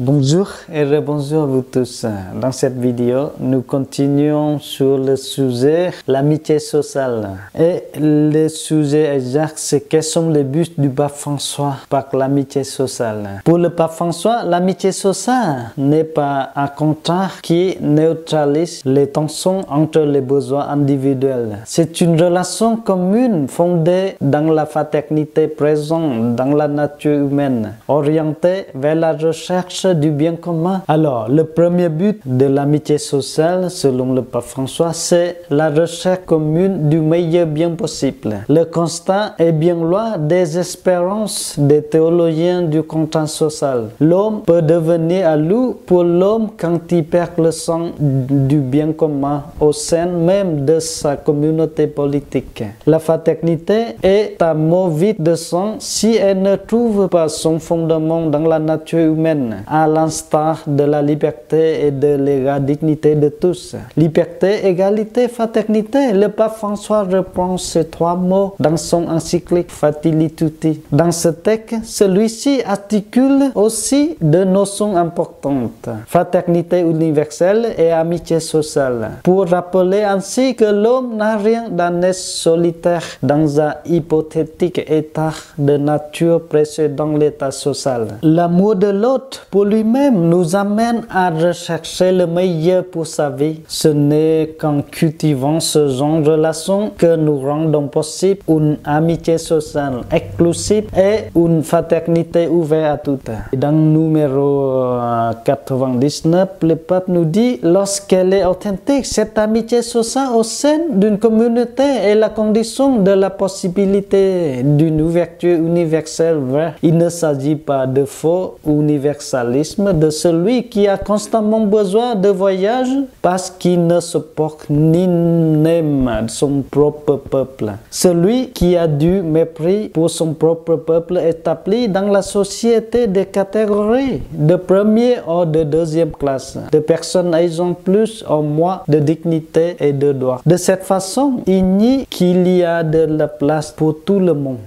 Bonjour et rebonjour à vous tous. Dans cette vidéo, nous continuons sur le sujet l'amitié sociale. Et le sujet exact, c'est quels sont les buts du pape François par l'amitié sociale. Pour le pape François, l'amitié sociale n'est pas un contrat qui neutralise les tensions entre les besoins individuels. C'est une relation commune fondée dans la fraternité présente dans la nature humaine, orientée vers la recherche du bien commun. Alors, le premier but de l'amitié sociale, selon le pape François, c'est la recherche commune du meilleur bien possible. Le constat est bien loin des espérances des théologiens du contrat social. L'homme peut devenir à loup pour l'homme quand il perd le sens du bien commun au sein même de sa communauté politique. La fraternité est un mot vide de sens si elle ne trouve pas son fondement dans la nature humaine, à l'instar de la liberté et de l'égale dignité de tous. Liberté, égalité, fraternité. Le pape François reprend ces trois mots dans son encyclique Fratelli Tutti. Dans ce texte, celui-ci articule aussi deux notions importantes: fraternité universelle et amitié sociale, pour rappeler ainsi que l'homme n'a rien d'un être solitaire dans un hypothétique état de nature précédant l'état social. L'amour de l'autre pour lui-même nous amène à rechercher le meilleur pour sa vie. Ce n'est qu'en cultivant ce genre de relation que nous rendons possible une amitié sociale exclusive et une fraternité ouverte à toutes. Dans le numéro 99, le pape nous dit: lorsqu'elle est authentique, cette amitié sociale au sein d'une communauté est la condition de la possibilité d'une ouverture universelle vers. Il ne s'agit pas de faux universalisme de celui qui a constamment besoin de voyage parce qu'il ne supporte ni n'aime son propre peuple. Celui qui a du mépris pour son propre peuple établi dans la société des catégories de première ou de deuxième classe, de personnes ayant plus ou moins de dignité et de droits. De cette façon, il nie qu'il y a de la place pour tout le monde.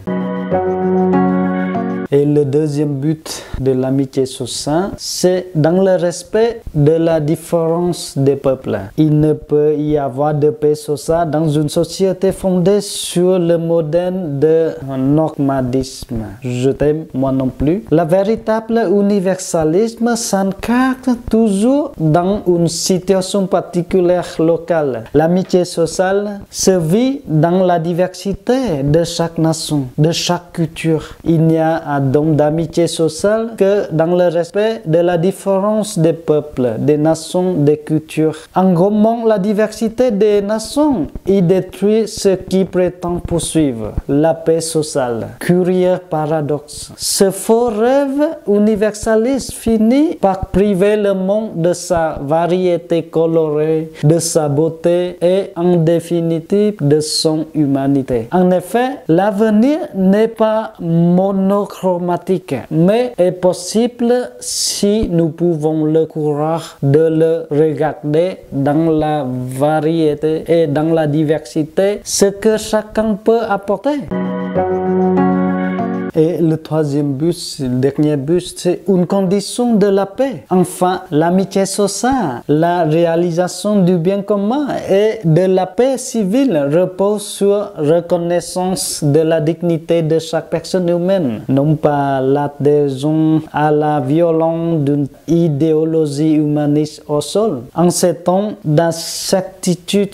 Et le deuxième but de l'amitié sociale, c'est dans le respect de la différence des peuples. Il ne peut y avoir de paix sociale dans une société fondée sur le modèle de nomadisme. Je t'aime, moi non plus. Le véritable universalisme s'ancre toujours dans une situation particulière locale. L'amitié sociale se vit dans la diversité de chaque nation, de chaque culture. Il n'y a donc d'amitié sociale que dans le respect de la différence des peuples, des nations, des cultures. En gommant la diversité des nations, il détruit ce qui prétend poursuivre la paix sociale. Curieux paradoxe. Ce faux rêve universaliste finit par priver le monde de sa variété colorée, de sa beauté et en définitive de son humanité. En effet, l'avenir n'est pas monochromatique, mais est possible si nous pouvons le courage de le regarder dans la variété et dans la diversité, ce que chacun peut apporter. Et le troisième but, le dernier but, c'est une condition de la paix. Enfin, l'amitié sociale, la réalisation du bien commun et de la paix civile repose sur reconnaissance de la dignité de chaque personne humaine, non pas l'adhésion à la violence d'une idéologie humaniste au sol. En ces temps d'incertitude,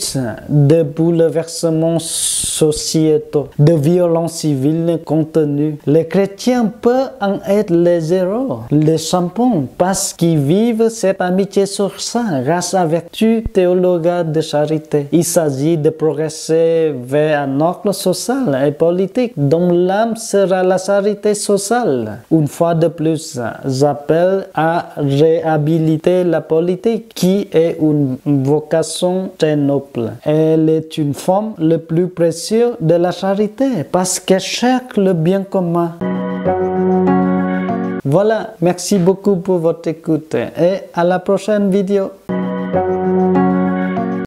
de bouleversements sociétaux, de violences civiles contenues, les chrétiens peuvent en être les héros, les champions, parce qu'ils vivent cette amitié sociale grâce à vertu théologale de charité. Il s'agit de progresser vers un ordre social et politique dont l'âme sera la charité sociale. Une fois de plus, j'appelle à réhabiliter la politique qui est une vocation très noble. Elle est une forme le plus précieux de la charité parce qu'elle cherche le bien commun. Voilà, merci beaucoup pour votre écoute et à la prochaine vidéo.